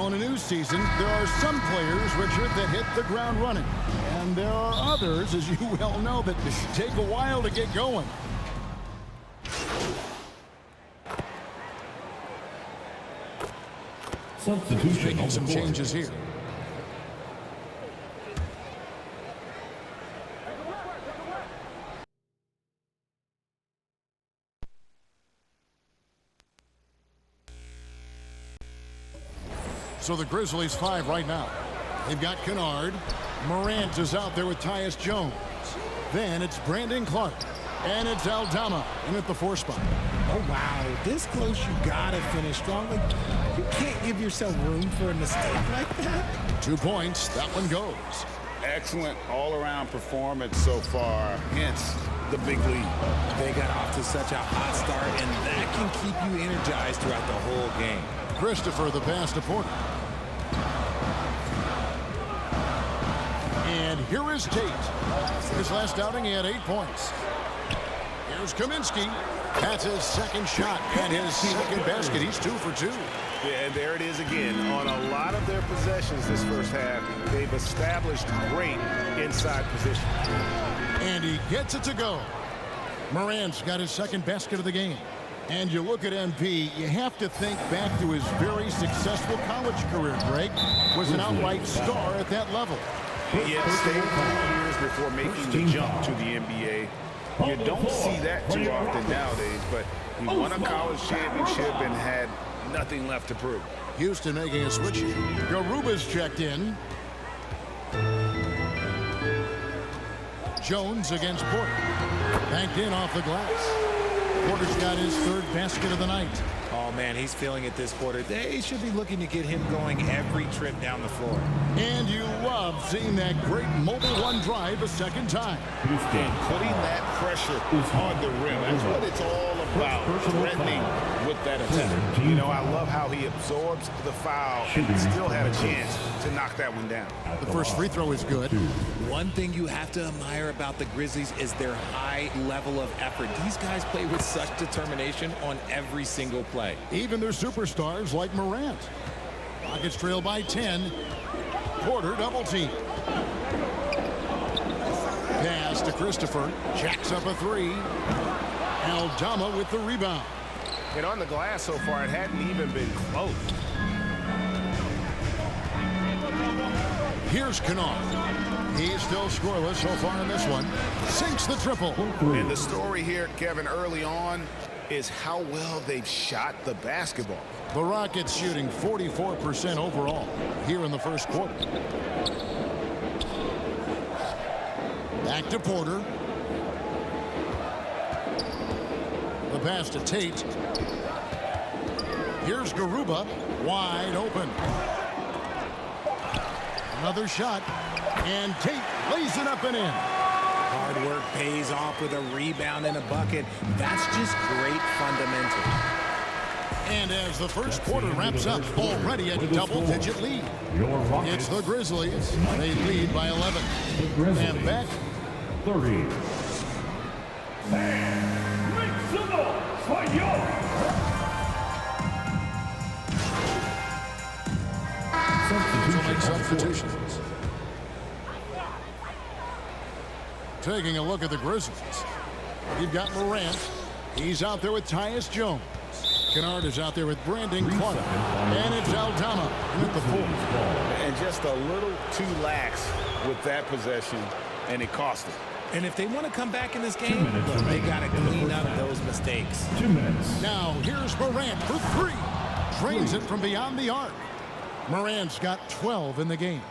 Well, in a new season, there are some players, Richard, that hit the ground running. And there are others, as you well know, that take a while to get going. Substitution. Making some changes here. So the Grizzlies 5 right now. They've got Kennard. Morant is out there with Tyus Jones. Then it's Brandon Clark. And it's Aldama in at the 4 spot. Oh, wow. This close, you got to finish strongly. You can't give yourself room for a mistake like that. 2 points. That one goes. Excellent all-around performance so far, hence the big lead. They got off to such a hot start, and that can keep you energized throughout the whole game. Christopher, the pass to Porter. And here is Tate. His last outing, he had 8 points. Here's Kaminsky. That's his second shot and his second basket. He's 2 for 2. Yeah, and there it is again. On a lot of their possessions this first half, they've established great inside position. And he gets it to go. Morant's got his second basket of the game. And you look at MP, you have to think back to his very successful college career, Greg. Was an outright star at that level. He had stayed a few years before making the jump to the NBA. You don't see that too often nowadays, but he won a college championship and had nothing left to prove. Houston making a switch here. Garuba's checked in. Jones against Porter. Banked in off the glass. Porter's got his 3rd basket of the night. Oh, man, he's feeling it this quarter. They should be looking to get him going every trip down the floor. And you love seeing that great mobile one drive a second time. And putting that pressure on the rim. That's what it's all about, threatening with that attempt. You know, I love how he absorbs the foul and still had a chance to knock that one down. The first free throw is good. One thing you have to admire about the Grizzlies is their high level of effort. These guys play with such determination on every single play. Even their superstars like Morant. Rockets trail by 10. Porter double team. Pass to Christopher. Jacks up a 3. Aldama with the rebound. And on the glass so far, it hadn't even been close. Here's Kennard. He's still scoreless so far in this one. Sinks the triple. And the story here, Kevin, early on is how well they've shot the basketball. The Rockets shooting 44% overall here in the first quarter. Back to Porter. The pass to Tate. Here's Garuba. Wide open. Another shot. And Tate lays it up and in. Hard work pays off with a rebound and a bucket. That's just great fundamental. And as the first quarter wraps up, already a double-digit lead. It's the Grizzlies. They lead by 11. And back 30. Make some noise for substitutions. Taking a look at the Grizzlies. You've got Morant. He's out there with Tyus Jones. Kennard is out there with Brandon Clark. And it's Aldama with the 4. And just a little too lax with that possession, and it cost them. And if they want to come back in this game, they got to clean up those mistakes. 2 minutes. Now here's Morant for 3. Drains it from beyond the arc. Morant's got 12 in the game.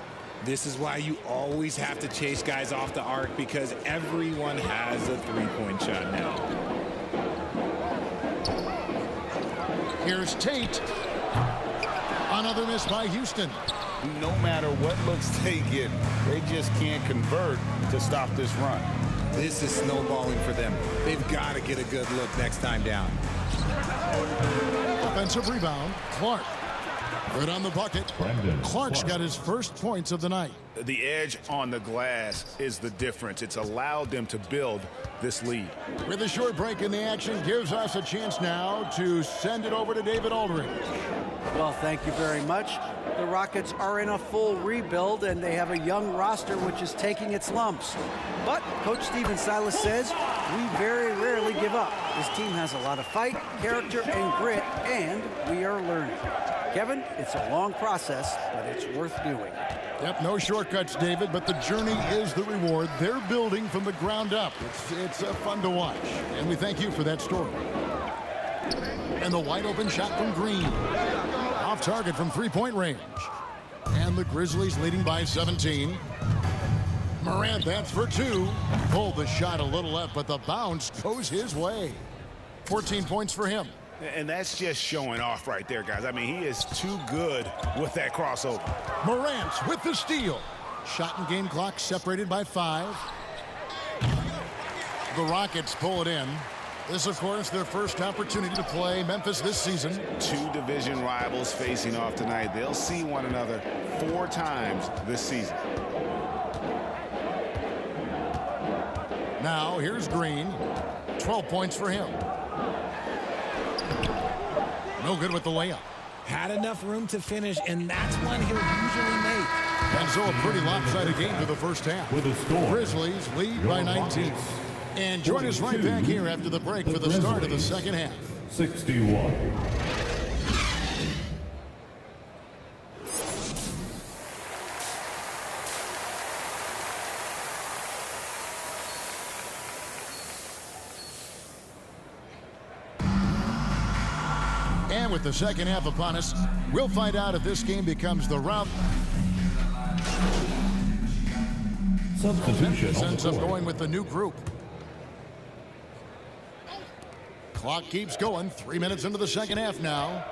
This is why you always have to chase guys off the arc, because everyone has a three-point shot now. Here's Tate. Another miss by Houston. No matter what looks they get, they just can't convert to stop this run. This is snowballing for them. They've got to get a good look next time down. Offensive rebound. Clark. Good on the bucket. Clark's got his first points of the night. The edge on the glass is the difference. It's allowed them to build this lead. With a short break in the action, gives us a chance now to send it over to David Aldridge. Well, thank you very much. the Rockets are in a full rebuild, and they have a young roster which is taking its lumps. But Coach Stephen Silas says we very rarely give up. This team has a lot of fight, character, and grit, and we are learning. Kevin, it's a long process, but it's worth doing. Yep, no shortcuts, David, but the journey is the reward. They're building from the ground up. It's fun to watch, and we thank you for that story. And the wide open shot from Green. Off target from three-point range. And the Grizzlies leading by 17. Morant, that's for two. Pulled the shot a little left, but the bounce goes his way. 14 points for him. And that's just showing off right there, guys. I mean, he is too good with that crossover. Morant with the steal. Shot and game clock separated by 5. The Rockets pull it in. This, of course, their first opportunity to play Memphis this season. 2 division rivals facing off tonight. They'll see one another 4 times this season. Now, here's Green. 12 points for him. No good with the layup. Had enough room to finish, and that's one he'll usually make. And so a pretty lopsided game for the first half. With a score, Grizzlies lead by 19. And join us right back here after the break for the start of the second half. 61. And with the second half upon us, we'll find out if this game becomes the rout. Substitution Memphis on ends the up court. going with the new group. Clock keeps going. 3 minutes into the second half now.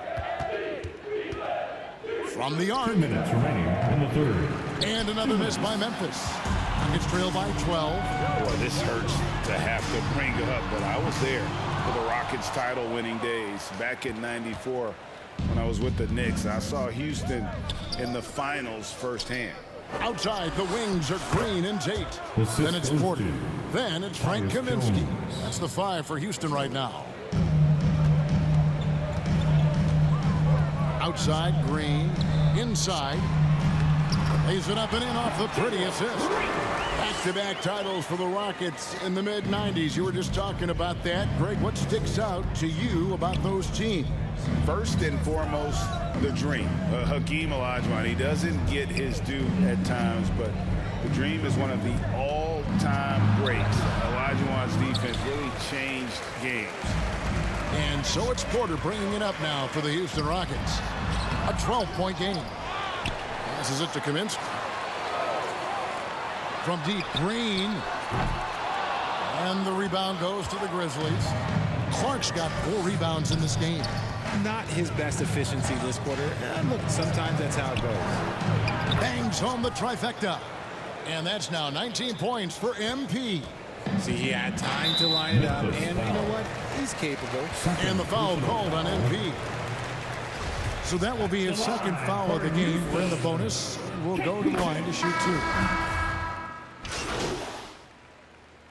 From the 2 arc. minutes remaining in the third. And another miss by Memphis. Rockets trail by 12. Boy, this hurts to have to bring it up, but I was there for the Rockets title-winning days back in '94 when I was with the Knicks. I saw Houston in the finals firsthand. Outside, the wings are Green and Tate. Assist Then it's goes Porter. to Then it's Frank Tyus Kaminsky. Jones. That's the 5 for Houston right now. Outside, Green. Inside. Lays it up and in off the pretty assist. Back-to-back titles for the Rockets in the mid-90s. You were just talking about that. Greg, what sticks out to you about those teams? First and foremost, the dream. Hakeem Olajuwon, he doesn't get his due at times, but the dream is one of the all-time greats. Olajuwon's defense really changed games. And so it's Porter bringing it up now for the Houston Rockets. A 12-point game. Passes it to Kaminsky. From deep, Green. And the rebound goes to the Grizzlies. Clark's got 4 rebounds in this game. Not his best efficiency this quarter. Look, sometimes that's how it goes. Bangs home the trifecta. And that's now 19 points for MP. See, he had time to line it up, and you know what? He's capable. And the foul called on MP. So that will be his second foul of the game. We're in the bonus. We'll go to the line to shoot 2.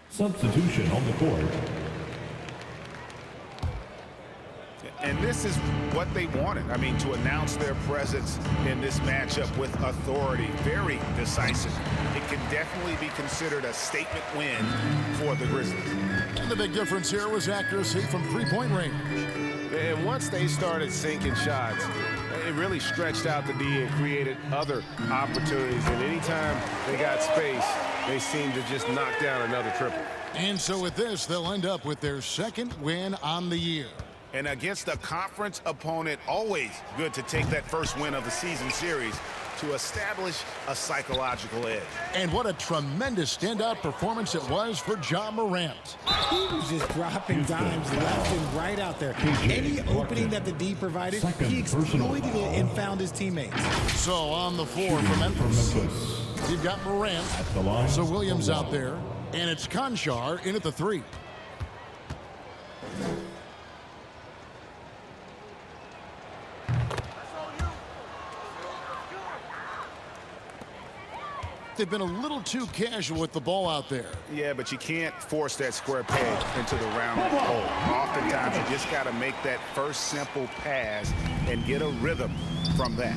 Substitution on the court. And this is what they wanted. I mean, to announce their presence in this matchup with authority. Very decisive. It can definitely be considered a statement win for the Grizzlies. And the big difference here was accuracy from three-point range. And once they started sinking shots, it really stretched out the D and created other opportunities. And anytime they got space, they seemed to just knock down another triple. And so with this, they'll end up with their second win on the year. And against a conference opponent, always good to take that first win of the season series to establish a psychological edge. And what a tremendous standout performance it was for Ja Morant. He was just dropping dimes left and right out there. Any opening that the D provided, he exploited it and found his teammates. So on the floor for Memphis, you've got Morant, The line. so Williams out there, and it's Konchar in at the 3. They've been a little too casual with the ball out there. Yeah, but you can't force that square peg into the round hole. Oftentimes, you just got to make that first simple pass and get a rhythm from that.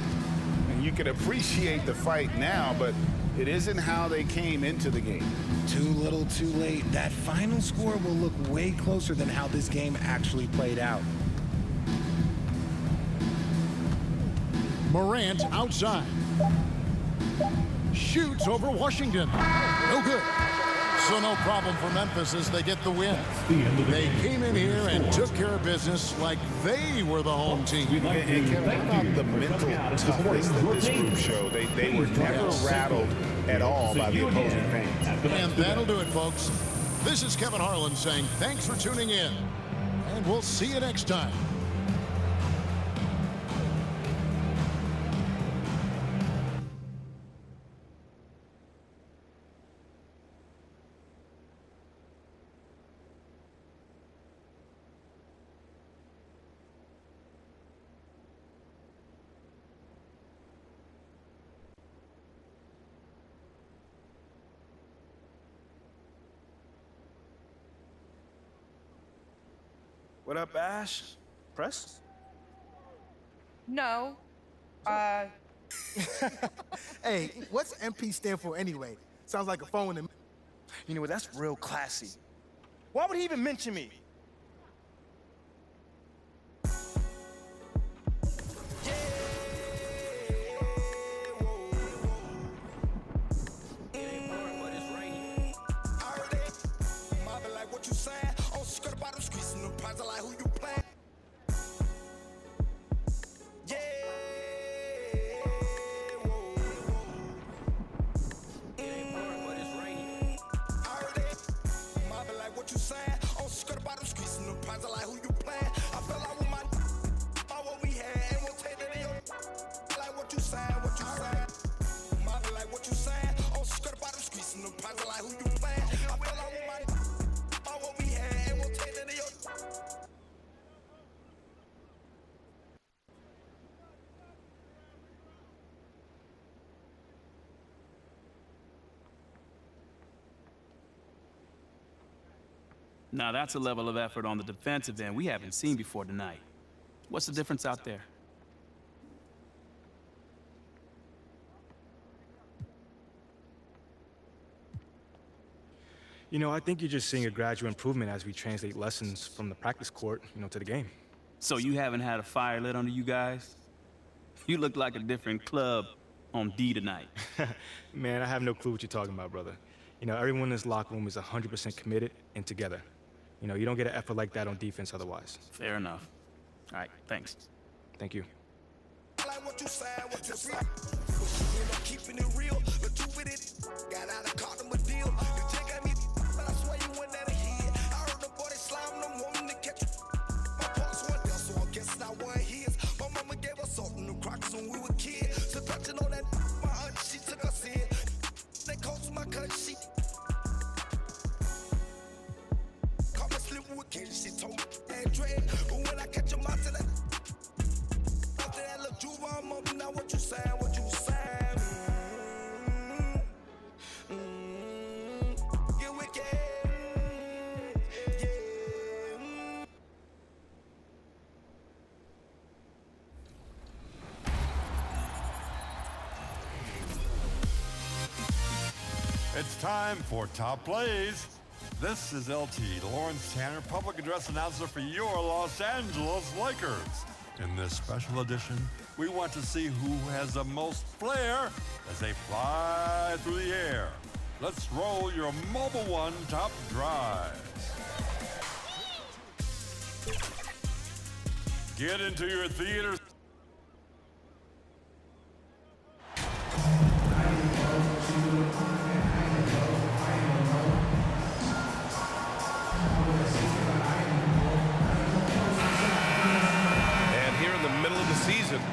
And And you can appreciate the fight now, but it isn't how they came into the game. Too little, too late. That final score will look way closer than how this game actually played out. Morant outside. Shoots over Washington. No good. So no problem for Memphis as they get the win. They came in here and took care of business like they were the home team. And Kevin, how about the mental toughness that this group showed? They were never rattled at all by the opposing fans. And that'll do it, folks. This is Kevin Harlan saying thanks for tuning in. And we'll see you next time. What up, Ash? Press? No. Hey, what's MP stand for anyway? Sounds like a phone and... You know what? That's real classy. Why would he even mention me? Now that's a level of effort on the defensive end we haven't seen before tonight. What's the difference out there? You know, I think you're just seeing a gradual improvement as we translate lessons from the practice court, to the game. So you haven't had a fire lit under you guys? You look like a different club on D tonight. Man, I have no clue what you're talking about, brother. Everyone in this locker room is 100% committed and together. You don't get an effort like that on defense otherwise. Fair enough. All right, thanks. Thank you. I like what you say, what you say. Keeping it real, but you with it. Got out of caught him a deal. The chick got me, but I swear you went out of here. I heard the boy slam them woman to catch. My boss went there, so I guess I wasn't his. My mama gave us salt in the crocks when we were kids. So touching on that, my aunt, she took us in. They cost my cut, she. She told me and dread, but when I catch him after that look, you I'm up now. What you say? What you say? Get wicked, yeah. It's time for Top Plays. This is LT, Lawrence Tanner, public address announcer for your Los Angeles Lakers. In this special edition, we want to see who has the most flair as they fly through the air. Let's roll your Mobile One top drives. Get into your theaters.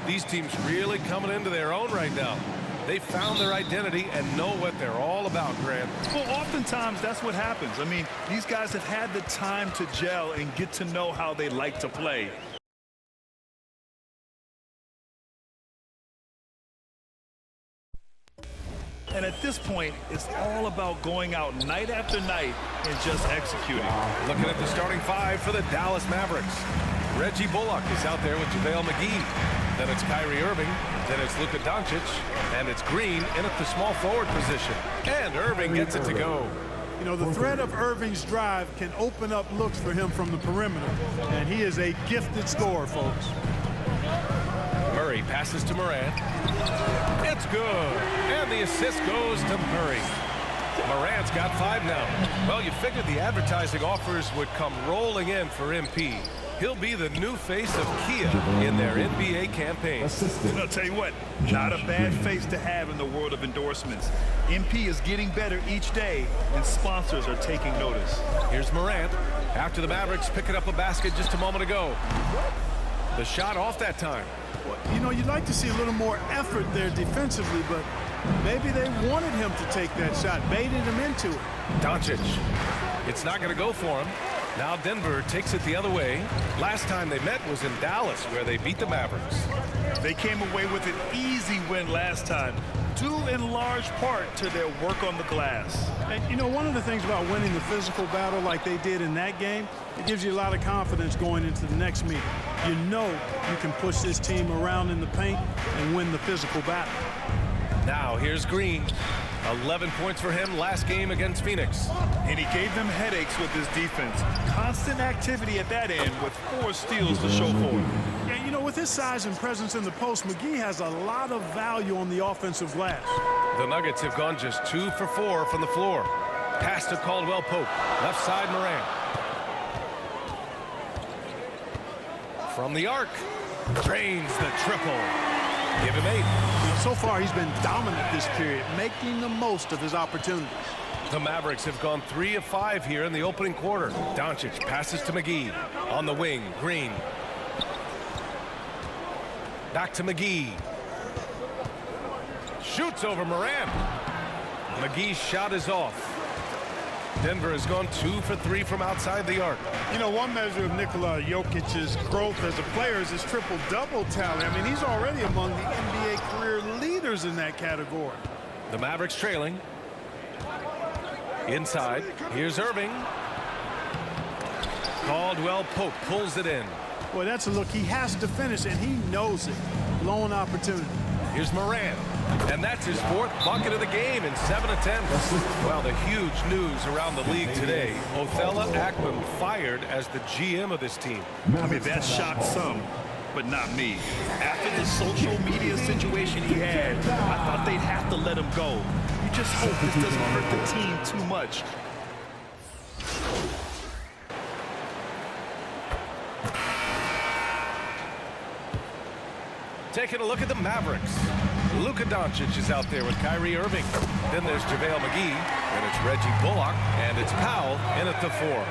These teams really coming into their own right now. They found their identity and know what they're all about, Grant. Well, oftentimes that's what happens. I mean, these guys have had the time to gel and get to know how they like to play. And at this point, it's all about going out night after night and just executing. Looking at the starting five for the Dallas Mavericks. Reggie Bullock is out there with JaVale McGee. Then it's Kyrie Irving. Then it's Luka Doncic. And it's Green in at the small forward position. And Irving gets it to go. You know, the threat of Irving's drive can open up looks for him from the perimeter. And he is a gifted scorer, folks. Murray passes to Morant. It's good. And the assist goes to Murray. Morant's got 5 now. Well, you figured the advertising offers would come rolling in for MP. He'll be the new face of Kia in their NBA campaign. I'll tell you what, not a bad face to have in the world of endorsements. MP is getting better each day, and sponsors are taking notice. Here's Morant after the Mavericks picking up a basket just a moment ago. The shot off that time. You know, you'd like to see a little more effort there defensively, but maybe they wanted him to take that shot, baited him into it. Doncic. It's not going to go for him. Now Denver takes it the other way. Last time they met was in Dallas, where they beat the Mavericks. They came away with an easy win last time, due in large part to their work on the glass. And, you know, one of the things about winning the physical battle like they did in that game, it gives you a lot of confidence going into the next meeting. You know you can push this team around in the paint and win the physical battle. Now here's Green. 11 points for him last game against Phoenix. And he gave them headaches with his defense. Constant activity at that end with 4 steals to show for it. Yeah, you know, with his size and presence in the post, McGee has a lot of value on the offensive glass. The Nuggets have gone just 2 for 4 from the floor. Pass to Caldwell Pope. Left side Morant. From the arc. Drains the triple. Give him 8. So far, he's been dominant this period, making the most of his opportunities. The Mavericks have gone 3 of 5 here in the opening quarter. Doncic passes to McGee. On the wing, Green. Back to McGee. Shoots over Morant. McGee's shot is off. Denver has gone 2 for 3 from outside the arc. You know, one measure of Nikola Jokic's growth as a player is his triple-double tally. I mean, he's already among the NBA career leaders in that category. The Mavericks trailing. Inside, here's Irving. Caldwell Pope pulls it in. Boy, that's a look he has to finish, and he knows it. Blown opportunity. Here's Morant. And that's his 4th bucket of the game in 7 attempts. Well, the huge news around the league today. Othella Ackman fired as the GM of this team. I mean, that shocked some, but not me. After the social media situation he had, I thought they'd have to let him go. You just hope this doesn't hurt the team too much. Taking a look at the Mavericks. Luka Doncic is out there with Kyrie Irving. Then there's JaVale McGee, and it's Reggie Bullock, and it's Powell in at the 4.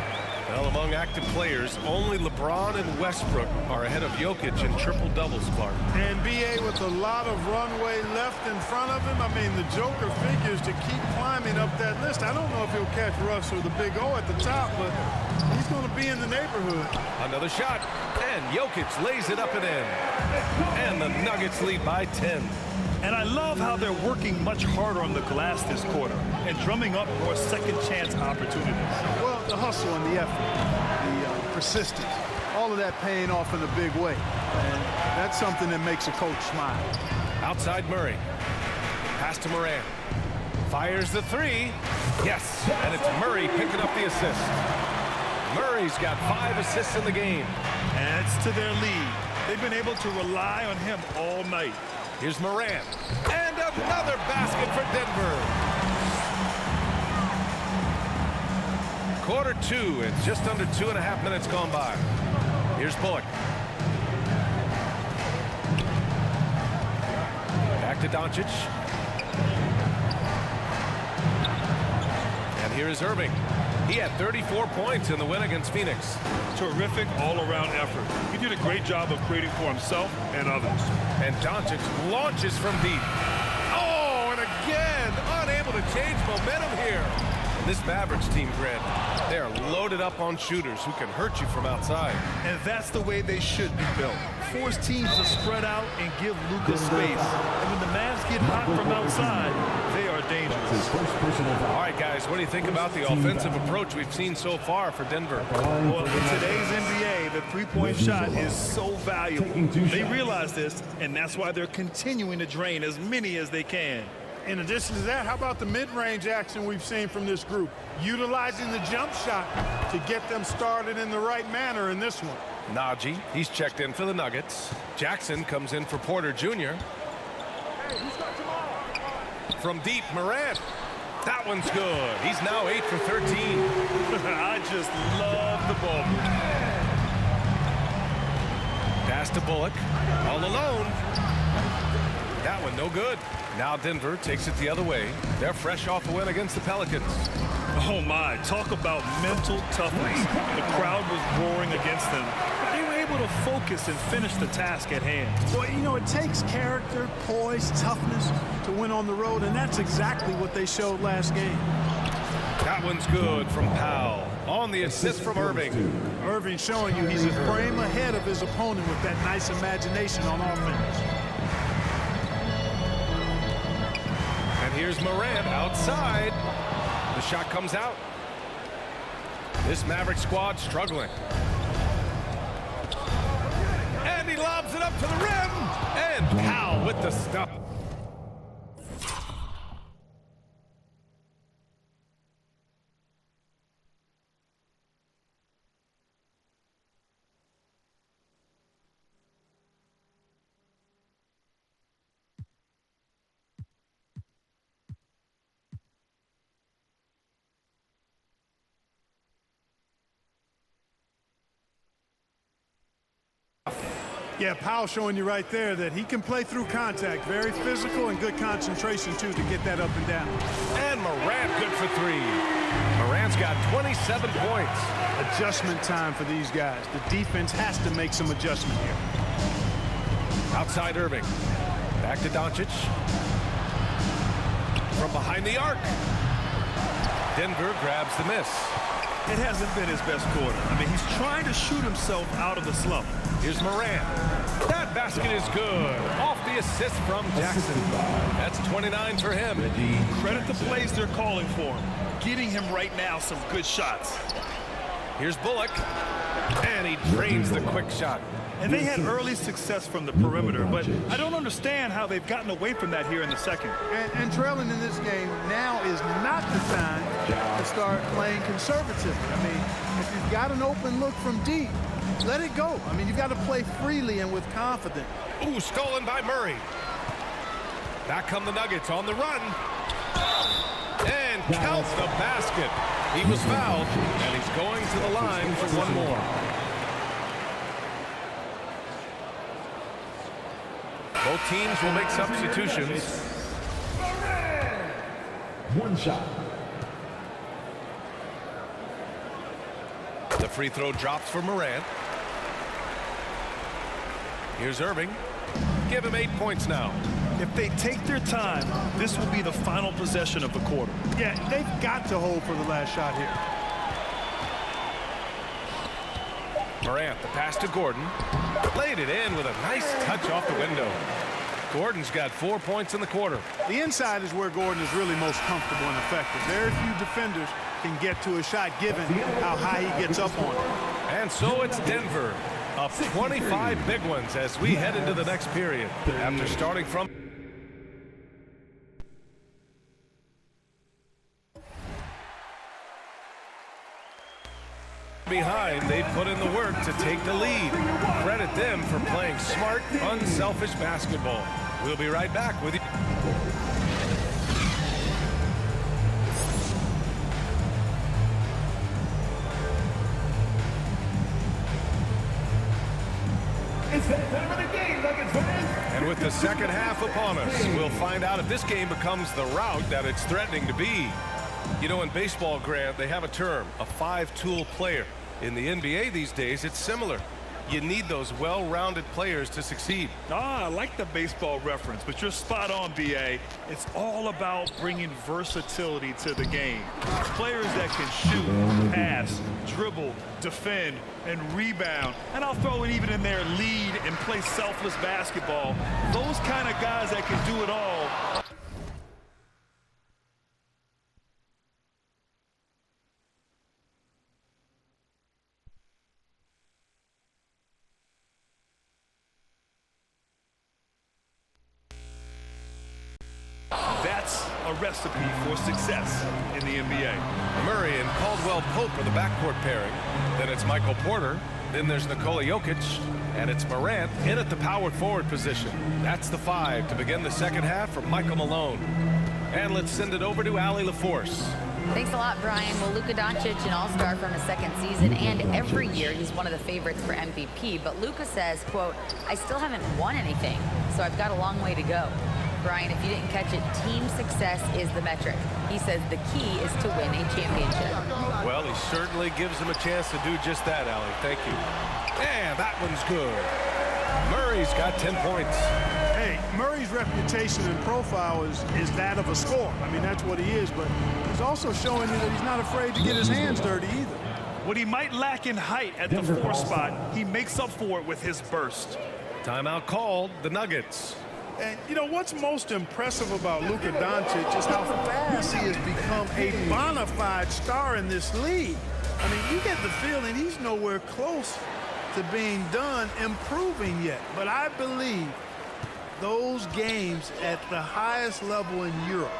Well, among active players, only LeBron and Westbrook are ahead of Jokic in triple-doubles, Clark. And B.A. with a lot of runway left in front of him. I mean, the Joker figures to keep climbing up that list. I don't know if he'll catch Russ or the big O at the top, but he's going to be in the neighborhood. Another shot, and Jokic lays it up and in. And the Nuggets lead by 10. And I love how they're working much harder on the glass this quarter and drumming up more second-chance opportunities. Well, the hustle and the effort, the persistence, all of that paying off in a big way. And that's something that makes a coach smile. Outside Murray. Pass to Morant. Fires the 3. Yes, and it's Murray picking up the assist. Murray's got 5 assists in the game. Adds to their lead. They've been able to rely on him all night. Here's Morant. And another basket for Denver. Quarter 2 and just under 2.5 minutes gone by. Here's Bullock. Back to Doncic. And here is Irving. He had 34 points in the win against Phoenix. Terrific all-around effort. He did a great job of creating for himself and others. And Doncic launches from deep. Oh, and again, unable to change momentum here. This Mavericks team, Grant, they are loaded up on shooters who can hurt you from outside. And that's the way they should be built. Force teams to spread out and give Luka space. And when the Mavs get hot from outside, they are dangerous. All right, guys, what do you think about the offensive approach we've seen so far for Denver? Well, in today's NBA, The three-point shot is so valuable. They realize this, and that's why they're continuing to drain as many as they can. In addition to that, how about the mid-range action we've seen from this group? Utilizing the jump shot to get them started in the right manner in this one. Najee, he's checked in for the Nuggets. Jackson comes in for Porter Jr. From deep, Morant. That one's good. He's now 8 for 13. I just love the ball. Pass to Bullock. All alone. That one no good. Now Denver takes it the other way. They're fresh off a win against the Pelicans. Oh my, talk about mental toughness. The crowd was roaring against them, but they were able to focus and finish the task at hand. Well, you know, it takes character, poise, toughness to win on the road, and that's exactly what they showed last game. That one's good from Powell. On the assist from Irving. Irving showing you he's a frame ahead of his opponent with that nice imagination on offense. And here's Morant outside. The shot comes out. This Maverick squad struggling. And he lobs it up to the rim. And Powell with the stop. Yeah, Powell showing you right there that he can play through contact. Very physical and good concentration, too, to get that up and down. And Morant good for 3. Morant's got 27 points. Adjustment time for these guys. The defense has to make some adjustment here. Outside Irving. Back to Doncic. From behind the arc. Denver grabs the miss. It hasn't been his best quarter. I mean, he's trying to shoot himself out of the slump. Here's Morant. That basket is good. Off the assist from Jackson. That's 29 for him. Credit the plays they're calling for him. Getting him right now some good shots. Here's Bullock. And he drains the quick shot. And they had early success from the perimeter, but I don't understand how they've gotten away from that here in the second. And trailing in this game, now is not the time to start playing conservative. I mean, if you've got an open look from deep, let it go. I mean, you've got to play freely and with confidence. Ooh, stolen by Murray. Back come the Nuggets on the run. And counts the basket. He was fouled, and he's going to the line for one more. Both teams will make substitutions. One shot. The free throw drops for Morant. Here's Irving. Give him 8 points now. If they take their time, this will be the final possession of the quarter. Yeah, they've got to hold for the last shot here. Morant, the pass to Gordon. Laid it in with a nice touch off the window. Gordon's got 4 points in the quarter. The inside is where Gordon is really most comfortable and effective. Very few defenders can get to a shot given how high he gets up on it. And so it's Denver up 25 big ones as we head into the next period. After starting from behind, they put in the work to take the lead. Credit them for playing smart, unselfish basketball. We'll be right back with you. And with the second half upon us, we'll find out if this game becomes the route that it's threatening to be. You know, in baseball, Grant, they have a term, a five-tool player. In the NBA these days, it's similar. You need those well-rounded players to succeed. I like the baseball reference, but you're spot on, B.A. It's all about bringing versatility to the game. Players that can shoot, pass, dribble, defend, and rebound. And I'll throw it even in there, lead and play selfless basketball. Those kind of guys that can do it all. a recipe for success in the NBA. Murray and Caldwell Pope are the backcourt pairing. Then it's Michael Porter. Then there's Nikola Jokic. And it's Morant in at the power forward position. That's the 5 to begin the second half from Michael Malone. And let's send it over to Allie LaForce. Thanks a lot, Brian. Well, Luka Doncic, an all-star from his second season, and every year he's one of the favorites for MVP. But Luka says, quote, I still haven't won anything, so I've got a long way to go. Brian, if you didn't catch it, team success is the metric. He says the key is to win a championship. Well, he certainly gives him a chance to do just that, Allie. Thank you. And that one's good. Murray's got 10 points. Hey, Murray's reputation and profile is that of a scorer. I mean, that's what he is, but he's also showing you that he's not afraid to get his hands dirty either. What he might lack in height at the 4 spot, he makes up for it with his burst. Timeout called, the Nuggets. And, you know, what's most impressive about Luka Doncic is how fast he has become a bona fide star in this league. I mean, you get the feeling he's nowhere close to being done improving yet. But I believe those games at the highest level in Europe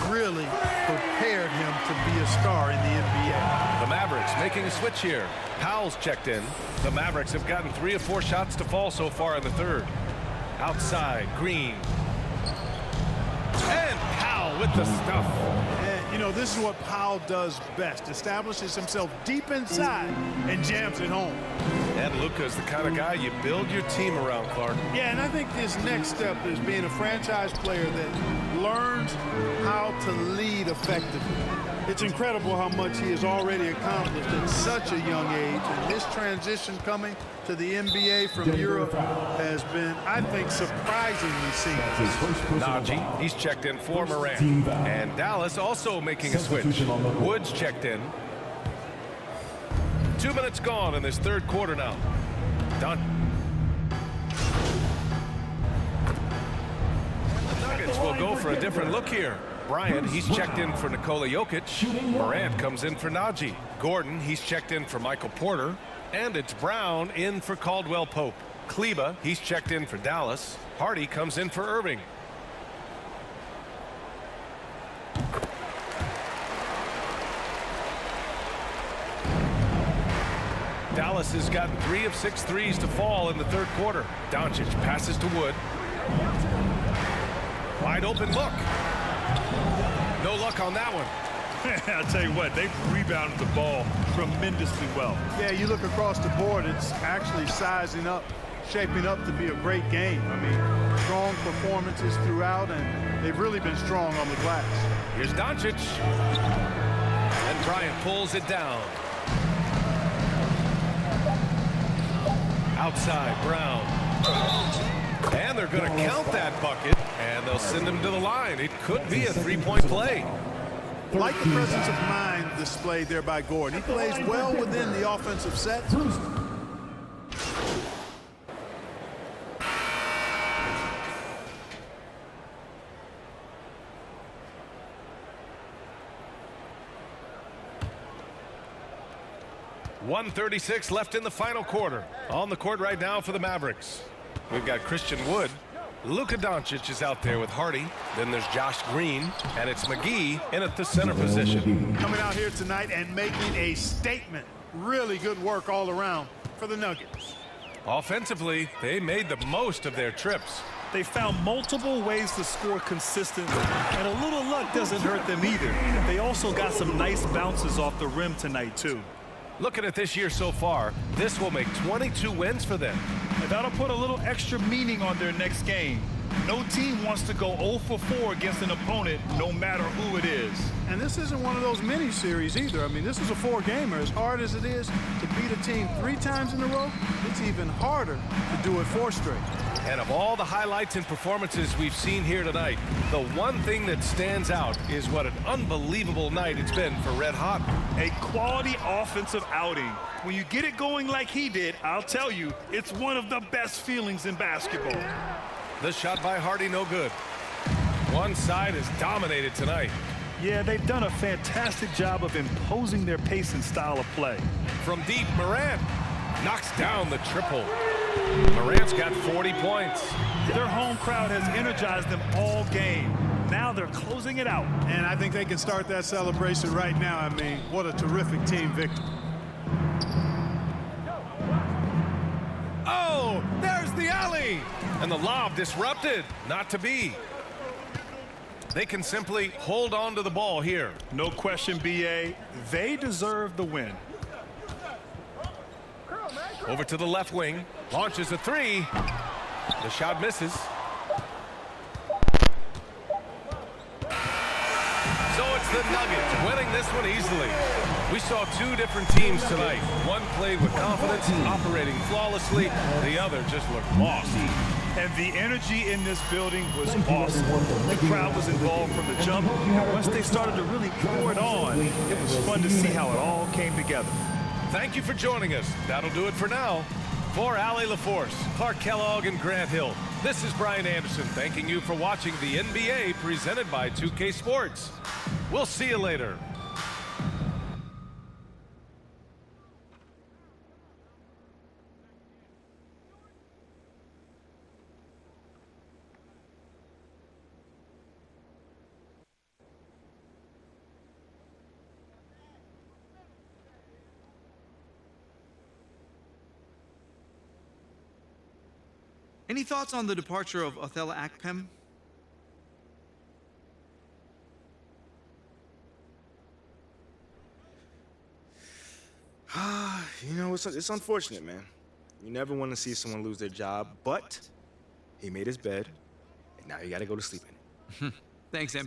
really prepared him to be a star in the NBA. The Mavericks making a switch here. Powell's checked in. The Mavericks have gotten 3 or 4 shots to fall so far in the third. Outside, Green. And Powell with the stuff. And, you know, this is what Powell does best. Establishes himself deep inside and jams it home. And Luka's the kind of guy you build your team around, Clark. Yeah, and I think this next step is being a franchise player that learns how to lead effectively. It's incredible how much he has already accomplished at such a young age, and this transition coming to the NBA from Europe has been, I think, surprisingly seamless. Najee, he's checked in for Morant. And Dallas also making a switch. Woods checked in. 2 minutes gone in this third quarter now. Done. The Nuggets will go for a different look here. Bryant, he's checked in for Nikola Jokic. Morant comes in for Najee. Gordon, he's checked in for Michael Porter. And it's Brown in for Caldwell Pope. Kleba, he's checked in for Dallas. Hardy comes in for Irving. Dallas has gotten 3 of 6 threes to fall in the third quarter. Doncic passes to Wood. Wide open look. No luck on that one. I'll tell you what, they've rebounded the ball tremendously well. Yeah, you look across the board, it's actually sizing up, shaping up to be a great game. I mean, strong performances throughout, and they've really been strong on the glass. Here's Doncic. And Bryant pulls it down. Outside, Brown. And they're going to count that bucket, and they'll send him to the line. It could be a three-point play. Like the presence of mind displayed there by Gordon. He plays well within the offensive set. .136 left in the final quarter. On the court right now for the Mavericks. We've got Christian Wood. Luka Doncic is out there with Hardy. Then there's Josh Green, and it's McGee in at the center position. Coming out here tonight and making a statement. Really good work all around for the Nuggets. Offensively, they made the most of their trips. They found multiple ways to score consistently, and a little luck doesn't hurt them either. They also got some nice bounces off the rim tonight, too. Looking at this year so far, this will make 22 wins for them. And that'll put a little extra meaning on their next game. No team wants to go 0 for 4 against an opponent, no matter who it is. And this isn't one of those mini series either. I mean, this is a 4-gamer. As hard as it is to beat a team 3 times in a row, it's even harder to do it 4 straight. And of all the highlights and performances we've seen here tonight, the one thing that stands out is what an unbelievable night it's been for Red Hot. A quality offensive outing. When you get it going like he did, I'll tell you, it's one of the best feelings in basketball. The shot by Hardy, no good. One side is dominated tonight. Yeah, they've done a fantastic job of imposing their pace and style of play. From deep, Morant knocks down the triple. Morant's got 40 points. Their home crowd has energized them all game. Now they're closing it out. And I think they can start that celebration right now. I mean, what a terrific team victory. Oh, there's the alley. And the lob disrupted. Not to be. They can simply hold on to the ball here. No question, BA. They deserve the win. Over to the left wing. Launches a three. The shot misses. So it's the Nuggets winning this one easily. We saw two different teams tonight. One played with confidence, operating flawlessly. The other just looked lost. And the energy in this building was awesome. The crowd was involved from the jump. Once they started to really pour it on, it was fun to see how it all came together. Thank you for joining us. That'll do it for now. For Allie LaForce, Clark Kellogg, and Grant Hill, this is Brian Anderson thanking you for watching the NBA presented by 2K Sports. We'll see you later. Any thoughts on the departure of Othello Akpem? You know, it's unfortunate, man. You never want to see someone lose their job, but he made his bed, and now you got to go to sleep in it. Thanks, MP.